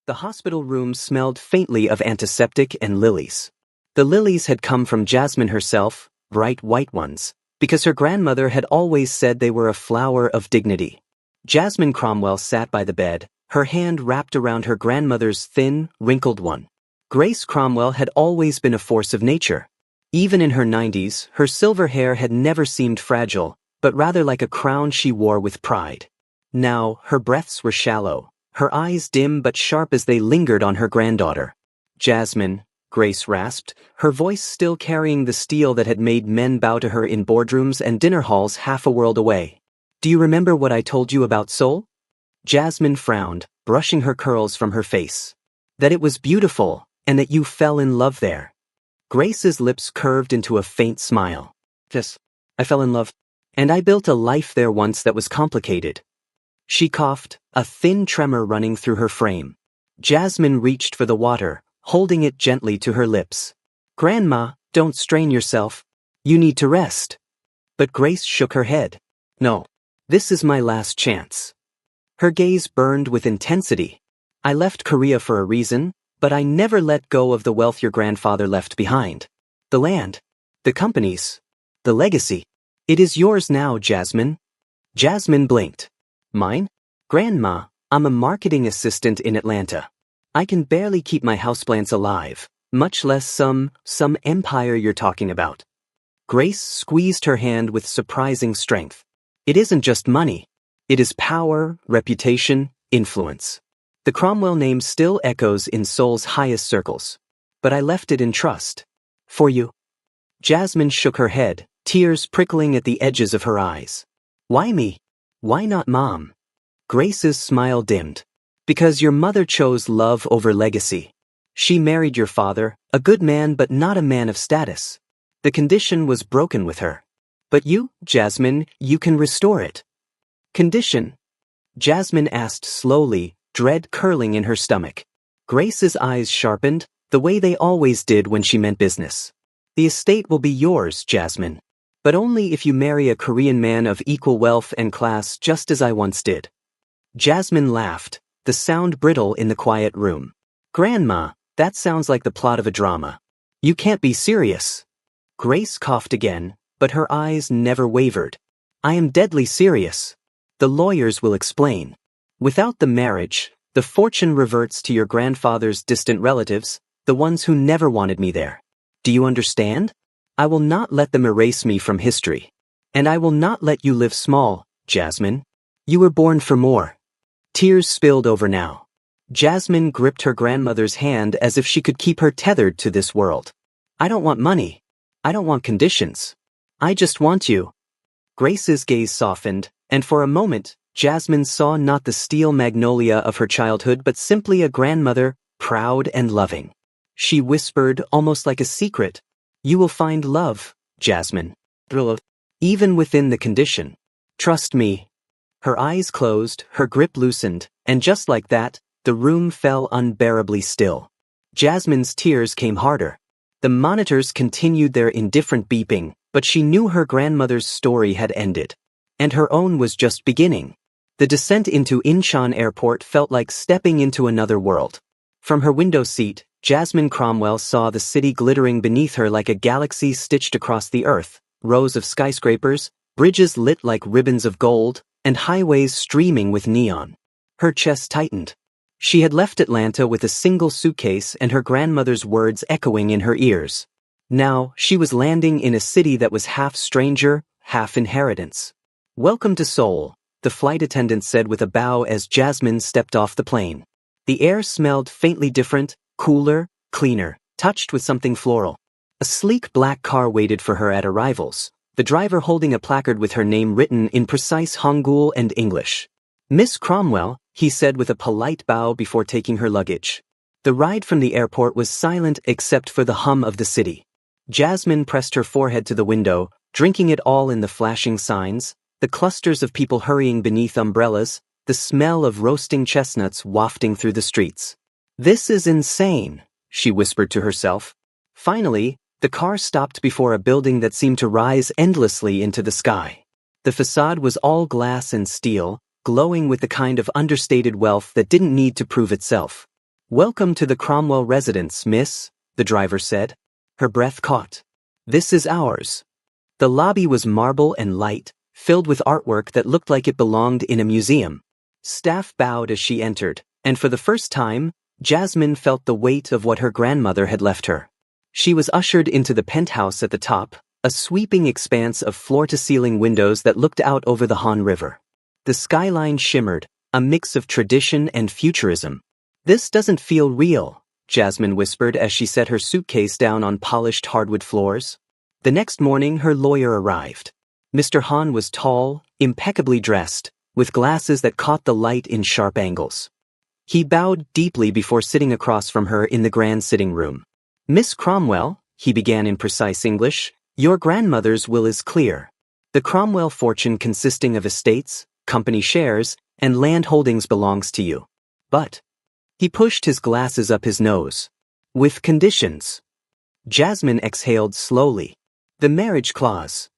The hospital room smelled faintly of antiseptic and lilies. The lilies had come from Jasmine herself, bright white ones, because her grandmother had always said they were a flower of dignity. Jasmine Cromwell sat by the bed, her hand wrapped around her grandmother's thin, wrinkled one. Grace Cromwell had always been a force of nature. Even in her 90s, her silver hair had never seemed fragile, but rather like a crown she wore with pride. Now, her breaths were shallow, her eyes dim but sharp as they lingered on her granddaughter. "Jasmine," Grace rasped, her voice still carrying the steel that had made men bow to her in boardrooms and dinner halls half a world away. "Do you remember what I told you about Seoul?" Jasmine frowned, brushing her curls from her face. "That it was beautiful, and that you fell in love there." Grace's lips curved into a faint smile. "Yes, I fell in love. And I built a life there once that was complicated." She coughed, a thin tremor running through her frame. Jasmine reached for the water, holding it gently to her lips. "Grandma, don't strain yourself. You need to rest." But Grace shook her head. "No, this is my last chance." Her gaze burned with intensity. "I left Korea for a reason, but I never let go of the wealth your grandfather left behind. The land, the companies, the legacy. It is yours now, Jasmine." Jasmine blinked. "Mine? Grandma, I'm a marketing assistant in Atlanta. I can barely keep my houseplants alive, much less some empire you're talking about." Grace squeezed her hand with surprising strength. "It isn't just money. It is power, reputation, influence. The Cromwell name still echoes in Seoul's highest circles. But I left it in trust. For you." Jasmine shook her head, tears prickling at the edges of her eyes. "Why me? Why not Mom?" Grace's smile dimmed. "Because your mother chose love over legacy. She married your father, a good man but not a man of status. The condition was broken with her. But you, Jasmine, you can restore it." "Condition?" Jasmine asked slowly, dread curling in her stomach. Grace's eyes sharpened, the way they always did when she meant business. "The estate will be yours, Jasmine. But only if you marry a Korean man of equal wealth and class just as I once did." Jasmine laughed, the sound brittle in the quiet room. "Grandma, that sounds like the plot of a drama. You can't be serious." Grace coughed again, but her eyes never wavered. "I am deadly serious. The lawyers will explain. Without the marriage, the fortune reverts to your grandfather's distant relatives, the ones who never wanted me there. Do you understand? I will not let them erase me from history. And I will not let you live small, Jasmine. You were born for more." Tears spilled over now. Jasmine gripped her grandmother's hand as if she could keep her tethered to this world. "I don't want money. I don't want conditions. I just want you." Grace's gaze softened, and for a moment, Jasmine saw not the steel magnolia of her childhood but simply a grandmother, proud and loving. She whispered, almost like a secret, "You will find love, Jasmine. Even within the condition. Trust me." Her eyes closed, her grip loosened, and just like that, the room fell unbearably still. Jasmine's tears came harder. The monitors continued their indifferent beeping, but she knew her grandmother's story had ended. And her own was just beginning. The descent into Incheon Airport felt like stepping into another world. From her window seat, Jasmine Cromwell saw the city glittering beneath her like a galaxy stitched across the earth, rows of skyscrapers, bridges lit like ribbons of gold, and highways streaming with neon. Her chest tightened. She had left Atlanta with a single suitcase and her grandmother's words echoing in her ears. Now, she was landing in a city that was half stranger, half inheritance. "Welcome to Seoul," the flight attendant said with a bow as Jasmine stepped off the plane. The air smelled faintly different, cooler, cleaner, touched with something floral. A sleek black car waited for her at arrivals, the driver holding a placard with her name written in precise Hangul and English. "Miss Cromwell," he said with a polite bow before taking her luggage. The ride from the airport was silent except for the hum of the city. Jasmine pressed her forehead to the window, drinking it all in the flashing signs, the clusters of people hurrying beneath umbrellas, the smell of roasting chestnuts wafting through the streets. "This is insane," she whispered to herself. Finally, the car stopped before a building that seemed to rise endlessly into the sky. The facade was all glass and steel, glowing with the kind of understated wealth that didn't need to prove itself. "Welcome to the Cromwell residence, miss," the driver said. Her breath caught. "This is ours." The lobby was marble and light, filled with artwork that looked like it belonged in a museum. Staff bowed as she entered, and for the first time, Jasmine felt the weight of what her grandmother had left her. She was ushered into the penthouse at the top, a sweeping expanse of floor-to-ceiling windows that looked out over the Han River. The skyline shimmered, a mix of tradition and futurism. "This doesn't feel real," Jasmine whispered as she set her suitcase down on polished hardwood floors. The next morning, her lawyer arrived. Mr. Han was tall, impeccably dressed, with glasses that caught the light in sharp angles. He bowed deeply before sitting across from her in the grand sitting room. "Miss Cromwell," he began in precise English, "your grandmother's will is clear. The Cromwell fortune consisting of estates, company shares, and land holdings belongs to you. But," he pushed his glasses up his nose, "with conditions." Jasmine exhaled slowly. "The marriage clause."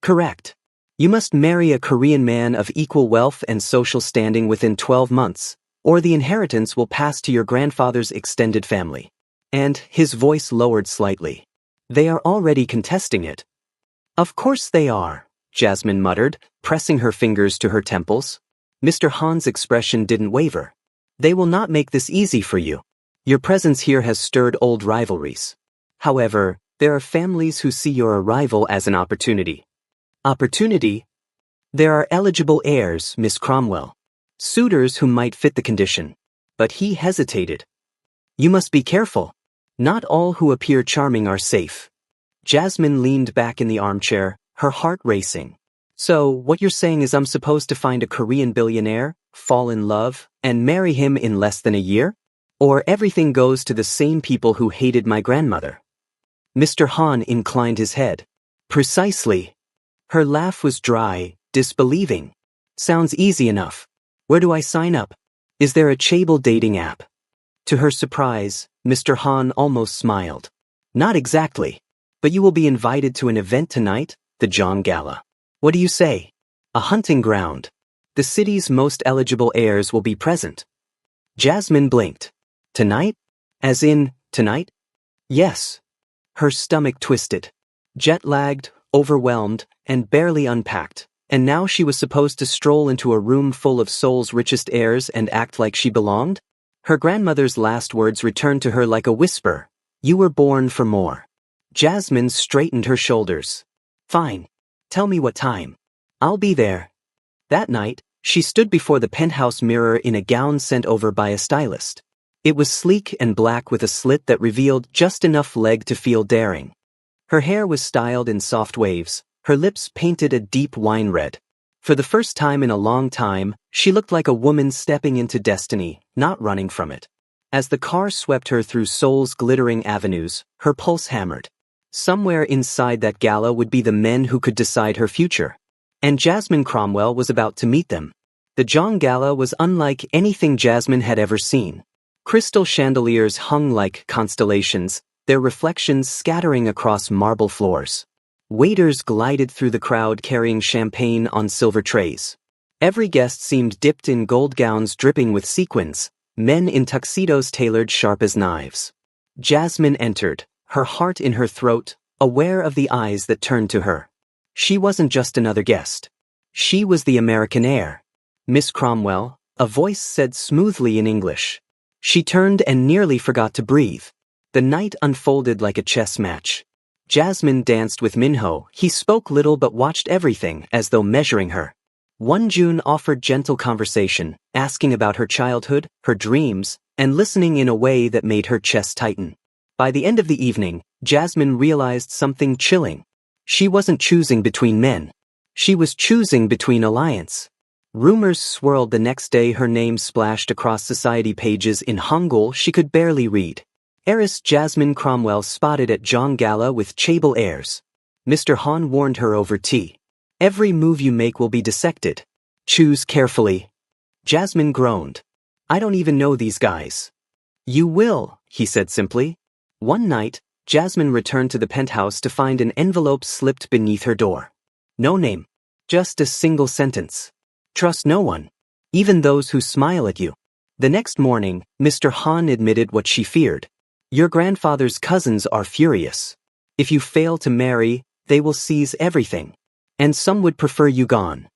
"Correct. You must marry a Korean man of equal wealth and social standing within 12 months, or the inheritance will pass to your grandfather's extended family." And his voice lowered slightly. "They are already contesting it." "Of course they are," Jasmine muttered, pressing her fingers to her temples. Mr. Han's expression didn't waver. "They will not make this easy for you. Your presence here has stirred old rivalries. However, there are families who see your arrival as an opportunity." "Opportunity?" "There are eligible heirs, Miss Cromwell. Suitors who might fit the condition." But he hesitated. "You must be careful. Not all who appear charming are safe." Jasmine leaned back in the armchair, her heart racing. "So, what you're saying is I'm supposed to find a Korean billionaire, fall in love, and marry him in less than a year? Or everything goes to the same people who hated my grandmother?" Mr. Han inclined his head. "Precisely." Her laugh was dry, disbelieving. "Sounds easy enough. Where do I sign up? Is there a chaebol dating app?" To her surprise, Mr. Han almost smiled. "Not exactly. But you will be invited to an event tonight, the Jong Gala. What do you say? A hunting ground. The city's most eligible heirs will be present." Jasmine blinked. "Tonight? As in, tonight?" "Yes." Her stomach twisted. Jet-lagged, overwhelmed, and barely unpacked, and now she was supposed to stroll into a room full of Seoul's richest heirs and act like she belonged? Her grandmother's last words returned to her like a whisper. "You were born for more." Jasmine straightened her shoulders. "Fine. Tell me what time. I'll be there." That night, she stood before the penthouse mirror in a gown sent over by a stylist. It was sleek and black with a slit that revealed just enough leg to feel daring. Her hair was styled in soft waves, her lips painted a deep wine red. For the first time in a long time, she looked like a woman stepping into destiny, not running from it. As the car swept her through Seoul's glittering avenues, her pulse hammered. Somewhere inside that gala would be the men who could decide her future. And Jasmine Cromwell was about to meet them. The Jong Gala was unlike anything Jasmine had ever seen. Crystal chandeliers hung like constellations, their reflections scattering across marble floors. Waiters glided through the crowd carrying champagne on silver trays. Every guest seemed dipped in gold gowns dripping with sequins, men in tuxedos tailored sharp as knives. Jasmine entered, her heart in her throat, aware of the eyes that turned to her. She wasn't just another guest. She was the American heir. "Miss Cromwell," a voice said smoothly in English. She turned and nearly forgot to breathe. The night unfolded like a chess match. Jasmine danced with Minho. He spoke little but watched everything as though measuring her. Jun offered gentle conversation, asking about her childhood, her dreams, and listening in a way that made her chest tighten. By the end of the evening, Jasmine realized something chilling. She wasn't choosing between men. She was choosing between alliance. Rumors swirled the next day. Her name splashed across society pages in Hangul she could barely read. Heiress Jasmine Cromwell spotted at Jong Gala with chaebol heirs. Mr. Han warned her over tea. "Every move you make will be dissected. Choose carefully." Jasmine groaned. "I don't even know these guys." "You will," he said simply. One night, Jasmine returned to the penthouse to find an envelope slipped beneath her door. No name. Just a single sentence. "Trust no one. Even those who smile at you." The next morning, Mr. Han admitted what she feared. Your grandfather's cousins are furious. If you fail to marry, they will seize everything. And some would prefer you gone.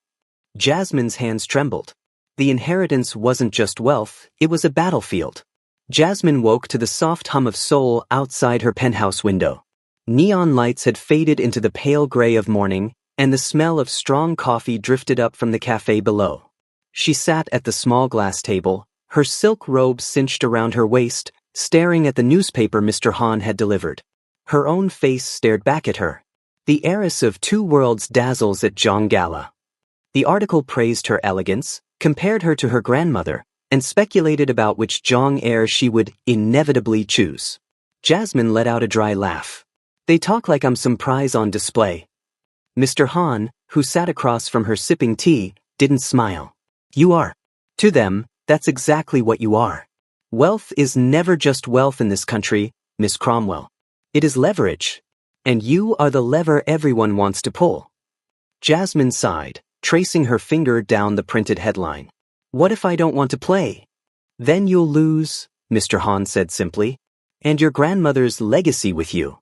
Jasmine's hands trembled. The inheritance wasn't just wealth, it was a battlefield. Jasmine woke to the soft hum of soul outside her penthouse window. Neon lights had faded into the pale gray of morning, and the smell of strong coffee drifted up from the cafe below. She sat at the small glass table, her silk robe cinched around her waist, staring at the newspaper Mr. Han had delivered. Her own face stared back at her. The heiress of two worlds dazzles at Zhang Gala. The article praised her elegance, compared her to her grandmother, and speculated about which Zhang heir she would inevitably choose. Jasmine let out a dry laugh. They talk like I'm some prize on display. Mr. Han, who sat across from her sipping tea, didn't smile. You are. To them, that's exactly what you are. Wealth is never just wealth in this country, Miss Cromwell. It is leverage. And you are the lever everyone wants to pull. Jasmine sighed, tracing her finger down the printed headline. What if I don't want to play? Then you'll lose, Mr. Han said simply, and your grandmother's legacy with you.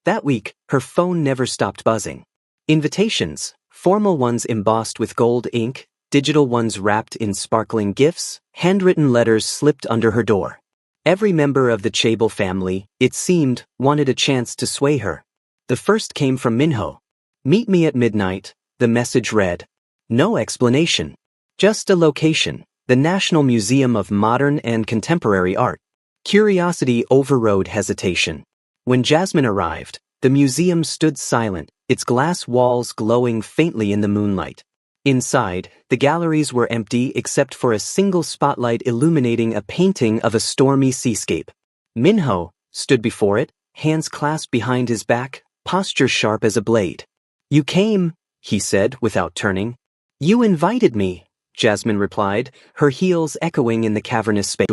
That week, her phone never stopped buzzing. Invitations, formal ones embossed with gold ink, digital ones wrapped in sparkling gifts, handwritten letters slipped under her door. Every member of the Chable family, it seemed, wanted a chance to sway her. The first came from Minho. Meet me at midnight, the message read. No explanation. Just a location, the National Museum of Modern and Contemporary Art. Curiosity overrode hesitation. When Jasmine arrived, the museum stood silent, its glass walls glowing faintly in the moonlight. Inside, the galleries were empty except for a single spotlight illuminating a painting of a stormy seascape. Minho stood before it, hands clasped behind his back, posture sharp as a blade. You came, he said without turning. You invited me, Jasmine replied, her heels echoing in the cavernous space.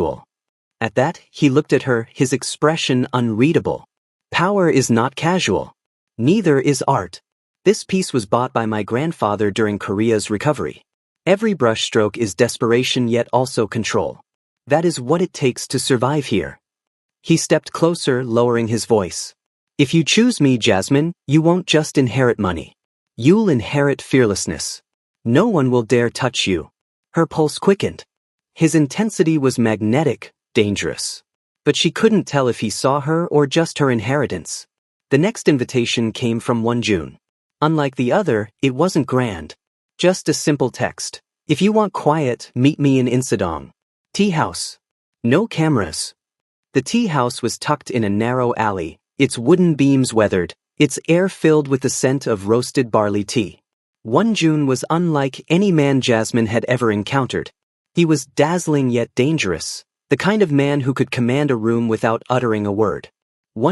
At that, he looked at her, his expression unreadable. Power is not casual. Neither is art. This piece was bought by my grandfather during Korea's recovery. Every brushstroke is desperation yet also control. That is what it takes to survive here. He stepped closer, lowering his voice. If you choose me, Jasmine, you won't just inherit money. You'll inherit fearlessness. No one will dare touch you. Her pulse quickened. His intensity was magnetic, dangerous. But she couldn't tell if he saw her or just her inheritance. The next invitation came from June. Unlike the other, it wasn't grand. Just a simple text. If you want quiet, meet me in Insadong. Tea house. No cameras. The tea house was tucked in a narrow alley, its wooden beams weathered, its air filled with the scent of roasted barley tea. June was unlike any man Jasmine had ever encountered. He was dazzling yet dangerous, the kind of man who could command a room without uttering a word.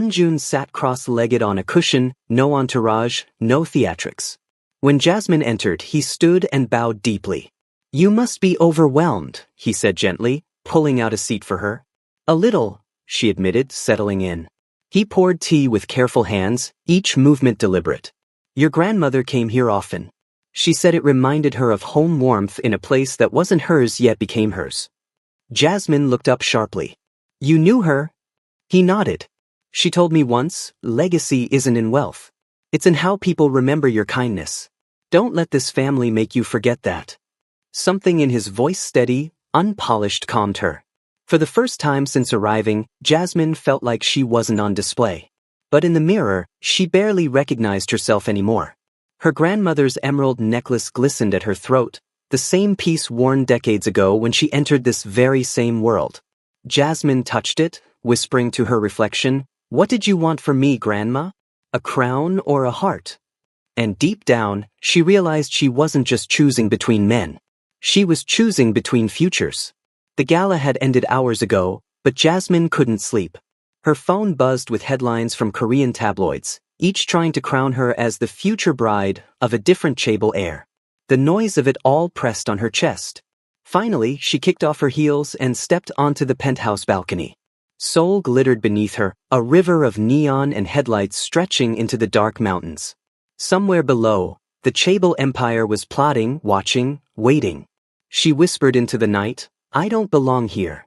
June sat cross-legged on a cushion, no entourage, no theatrics. When Jasmine entered, he stood and bowed deeply. You must be overwhelmed, he said gently, pulling out a seat for her. A little, she admitted, settling in. He poured tea with careful hands, each movement deliberate. Your grandmother came here often. She said it reminded her of home warmth in a place that wasn't hers yet became hers. Jasmine looked up sharply. You knew her? He nodded. She told me once, legacy isn't in wealth. It's in how people remember your kindness. Don't let this family make you forget that. Something in his voice, steady, unpolished, calmed her. For the first time since arriving, Jasmine felt like she wasn't on display. But in the mirror, she barely recognized herself anymore. Her grandmother's emerald necklace glistened at her throat, the same piece worn decades ago when she entered this very same world. Jasmine touched it, whispering to her reflection, What did you want from me, Grandma? A crown or a heart? And deep down, she realized she wasn't just choosing between men. She was choosing between futures. The gala had ended hours ago, but Jasmine couldn't sleep. Her phone buzzed with headlines from Korean tabloids, each trying to crown her as the future bride of a different Chable heir. The noise of it all pressed on her chest. Finally, she kicked off her heels and stepped onto the penthouse balcony. Seoul glittered beneath her, a river of neon and headlights stretching into the dark mountains. Somewhere below, the Chable Empire was plotting, watching, waiting. She whispered into the night, I don't belong here.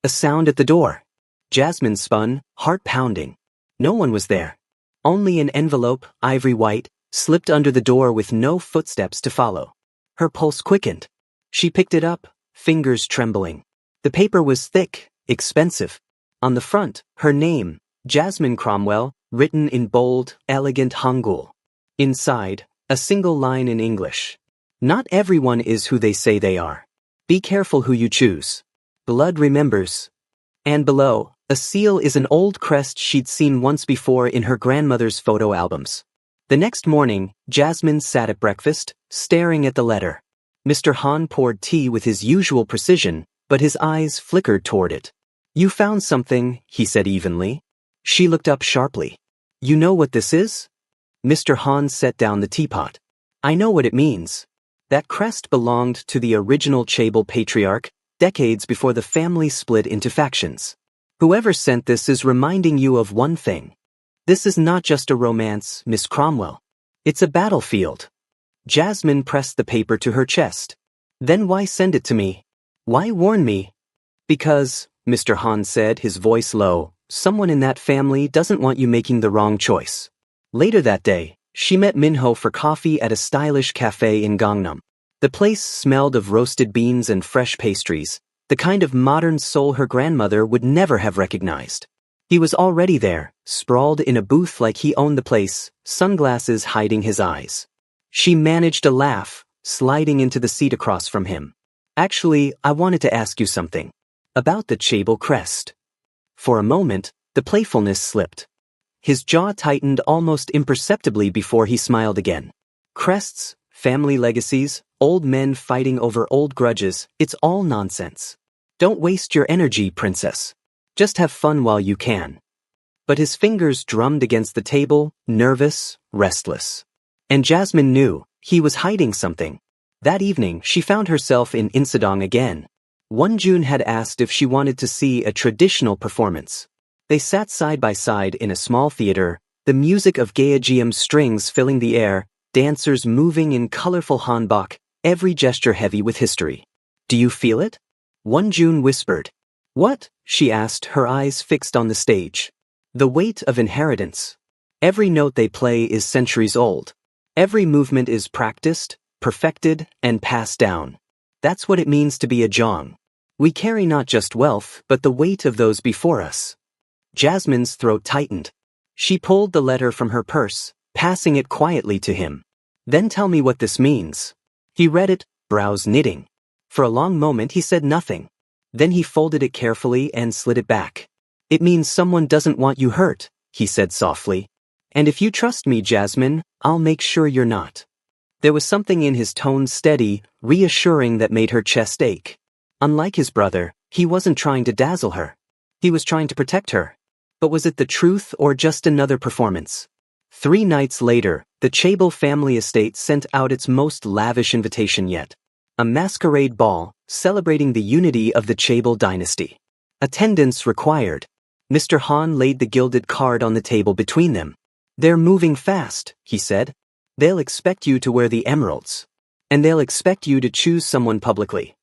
A sound at the door. Jasmine spun, heart pounding. No one was there. Only an envelope, ivory white, slipped under the door with no footsteps to follow. Her pulse quickened. She picked it up, fingers trembling. The paper was thick, expensive. On the front, her name, Jasmine Cromwell, written in bold, elegant Hangul. Inside, a single line in English. Not everyone is who they say they are. Be careful who you choose. Blood remembers. And below, a seal is an old crest she'd seen once before in her grandmother's photo albums. The next morning, Jasmine sat at breakfast, staring at the letter. Mr. Han poured tea with his usual precision, but his eyes flickered toward it. You found something, he said evenly. She looked up sharply. You know what this is? Mr. Han set down the teapot. I know what it means. That crest belonged to the original Chable patriarch, decades before the family split into factions. Whoever sent this is reminding you of one thing. This is not just a romance, Miss Cromwell. It's a battlefield. Jasmine pressed the paper to her chest. Then why send it to me? Why warn me? Because, Mr. Han said, his voice low, someone in that family doesn't want you making the wrong choice. Later that day, she met Minho for coffee at a stylish cafe in Gangnam. The place smelled of roasted beans and fresh pastries, the kind of modern soul her grandmother would never have recognized. He was already there, sprawled in a booth like he owned the place, sunglasses hiding his eyes. She managed a laugh, sliding into the seat across from him. Actually, I wanted to ask you something. About the Chable crest. For a moment, the playfulness slipped. His jaw tightened almost imperceptibly before he smiled again. Crests, family legacies, old men fighting over old grudges, it's all nonsense. Don't waste your energy, princess. Just have fun while you can. But his fingers drummed against the table, nervous, restless. And Jasmine knew, he was hiding something. That evening, she found herself in Insadong again. Wonjun had asked if she wanted to see a traditional performance. They sat side by side in a small theater, the music of Gaegeum strings filling the air, dancers moving in colorful hanbok, every gesture heavy with history. Do you feel it? Wonjun whispered. What? She asked, her eyes fixed on the stage. The weight of inheritance. Every note they play is centuries old. Every movement is practiced, perfected, and passed down. That's what it means to be a Zhang. We carry not just wealth, but the weight of those before us. Jasmine's throat tightened. She pulled the letter from her purse, passing it quietly to him. Then tell me what this means. He read it, brows knitting. For a long moment he said nothing. Then he folded it carefully and slid it back. It means someone doesn't want you hurt, he said softly. And if you trust me, Jasmine, I'll make sure you're not. There was something in his tone steady, reassuring that made her chest ache. Unlike his brother, he wasn't trying to dazzle her. He was trying to protect her. But was it the truth or just another performance? 3 nights later, the Chable family estate sent out its most lavish invitation yet. A masquerade ball, celebrating the unity of the Chable dynasty. Attendance required. Mr. Han laid the gilded card on the table between them. They're moving fast, he said. They'll expect you to wear the emeralds. And they'll expect you to choose someone publicly.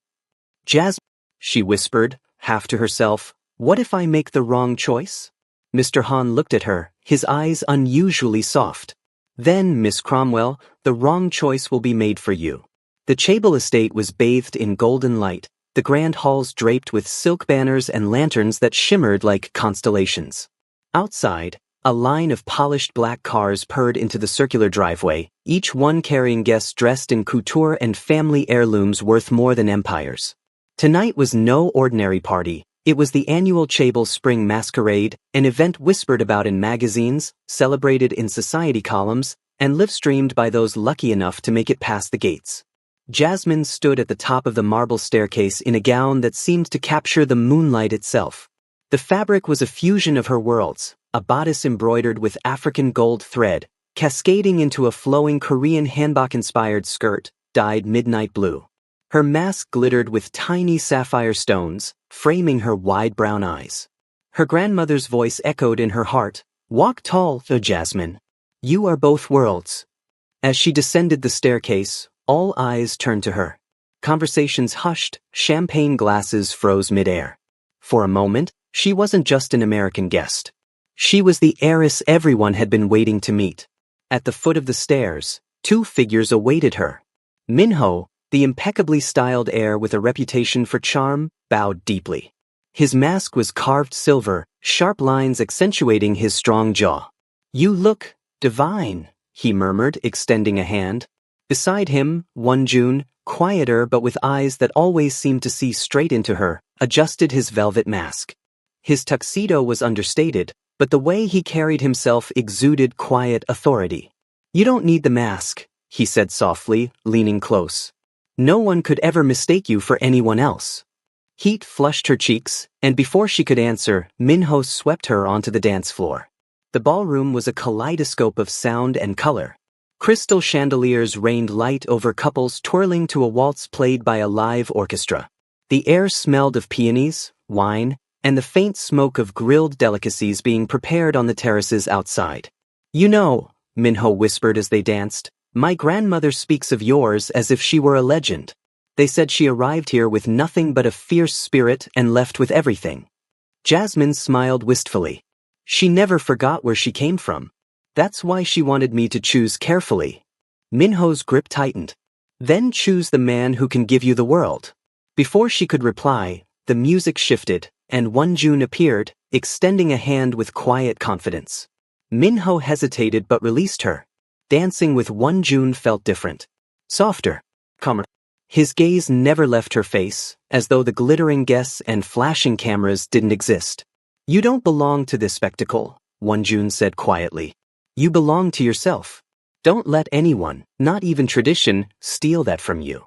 Jasmine, she whispered, half to herself, what if I make the wrong choice? Mr. Han looked at her, his eyes unusually soft. Then, Miss Cromwell, the wrong choice will be made for you. The Chable estate was bathed in golden light, the grand halls draped with silk banners and lanterns that shimmered like constellations. Outside, a line of polished black cars purred into the circular driveway, each one carrying guests dressed in couture and family heirlooms worth more than empires. Tonight was no ordinary party. It was the annual Chable Spring Masquerade, an event whispered about in magazines, celebrated in society columns, and live-streamed by those lucky enough to make it past the gates. Jasmine stood at the top of the marble staircase in a gown that seemed to capture the moonlight itself. The fabric was a fusion of her worlds, a bodice embroidered with African gold thread, cascading into a flowing Korean hanbok-inspired skirt, dyed midnight blue. Her mask glittered with tiny sapphire stones, framing her wide brown eyes. Her grandmother's voice echoed in her heart, "Walk tall, O Jasmine. You are both worlds." As she descended the staircase, all eyes turned to her. Conversations hushed, champagne glasses froze midair. For a moment, she wasn't just an American guest. She was the heiress everyone had been waiting to meet. At the foot of the stairs, two figures awaited her. Minho, the impeccably styled heir with a reputation for charm, bowed deeply. His mask was carved silver, sharp lines accentuating his strong jaw. "You look divine," he murmured, extending a hand. Beside him, Wonjun, quieter but with eyes that always seemed to see straight into her, adjusted his velvet mask. His tuxedo was understated, but the way he carried himself exuded quiet authority. "You don't need the mask," he said softly, leaning close. "No one could ever mistake you for anyone else." Heat flushed her cheeks, and before she could answer, Minho swept her onto the dance floor. The ballroom was a kaleidoscope of sound and color. Crystal chandeliers rained light over couples twirling to a waltz played by a live orchestra. The air smelled of peonies, wine, and the faint smoke of grilled delicacies being prepared on the terraces outside. "You know," Minho whispered as they danced, "my grandmother speaks of yours as if she were a legend. They said she arrived here with nothing but a fierce spirit and left with everything." Jasmine smiled wistfully. She never forgot where she came from. "That's why she wanted me to choose carefully." Minho's grip tightened. "Then choose the man who can give you the world." Before she could reply, the music shifted, and Wonjun appeared, extending a hand with quiet confidence. Minho hesitated but released her. Dancing with Wonjun felt different. Softer. Calmer. His gaze never left her face, as though the glittering guests and flashing cameras didn't exist. "You don't belong to this spectacle," Wonjun said quietly. "You belong to yourself. Don't let anyone, not even tradition, steal that from you."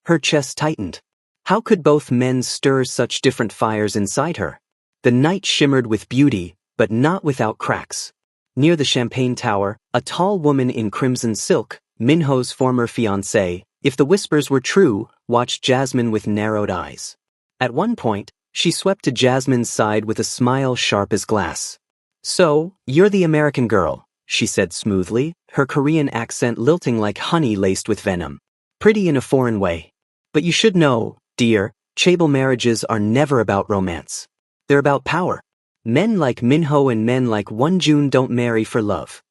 Her chest tightened. How could both men stir such different fires inside her? The night shimmered with beauty, but not without cracks. Near the champagne tower, a tall woman in crimson silk, Minho's former fiancée, if the whispers were true, watched Jasmine with narrowed eyes. At one point, she swept to Jasmine's side with a smile sharp as glass. "So, you're the American girl," she said smoothly, her Korean accent lilting like honey laced with venom. "Pretty in a foreign way. But you should know, dear, chaebol marriages are never about romance. They're about power. Men like Minho and men like Wonjun don't marry for love."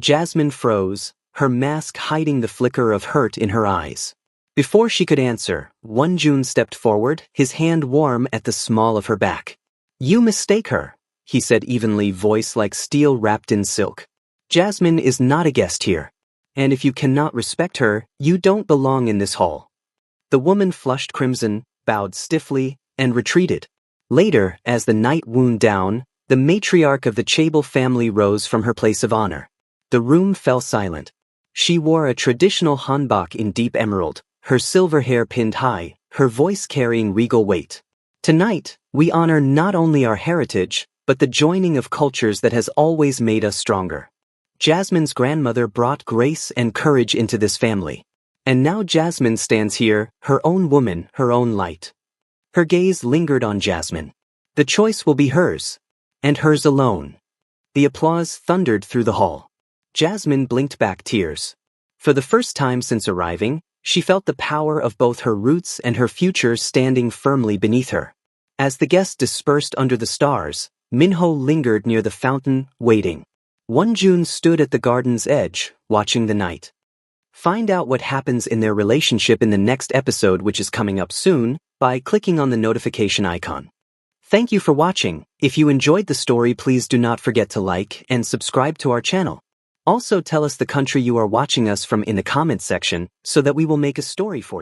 Jasmine froze, her mask hiding the flicker of hurt in her eyes. Before she could answer, Wonjun stepped forward, his hand warm at the small of her back. "You mistake her," he said evenly, voice like steel wrapped in silk. "Jasmine is not a guest here. And if you cannot respect her, you don't belong in this hall." The woman flushed crimson, bowed stiffly, and retreated. Later, as the night wound down, the matriarch of the chaebol family rose from her place of honor. The room fell silent. She wore a traditional hanbok in deep emerald, her silver hair pinned high, her voice carrying regal weight. "Tonight, we honor not only our heritage, but the joining of cultures that has always made us stronger." Jasmine's grandmother brought grace and courage into this family. And now Jasmine stands here, her own woman, her own light. Her gaze lingered on Jasmine. The choice will be hers, and hers alone. The applause thundered through the hall. Jasmine blinked back tears. For the first time since arriving, she felt the power of both her roots and her future standing firmly beneath her. As the guests dispersed under the stars, Minho lingered near the fountain, waiting. Wonjun stood at the garden's edge, watching the night. Find out what happens in their relationship in the next episode, which is coming up soon, by clicking on the notification icon. Thank you for watching. If you enjoyed the story, please do not forget to like and subscribe to our channel. Also tell us the country you are watching us from in the comments section so that we will make a story for you.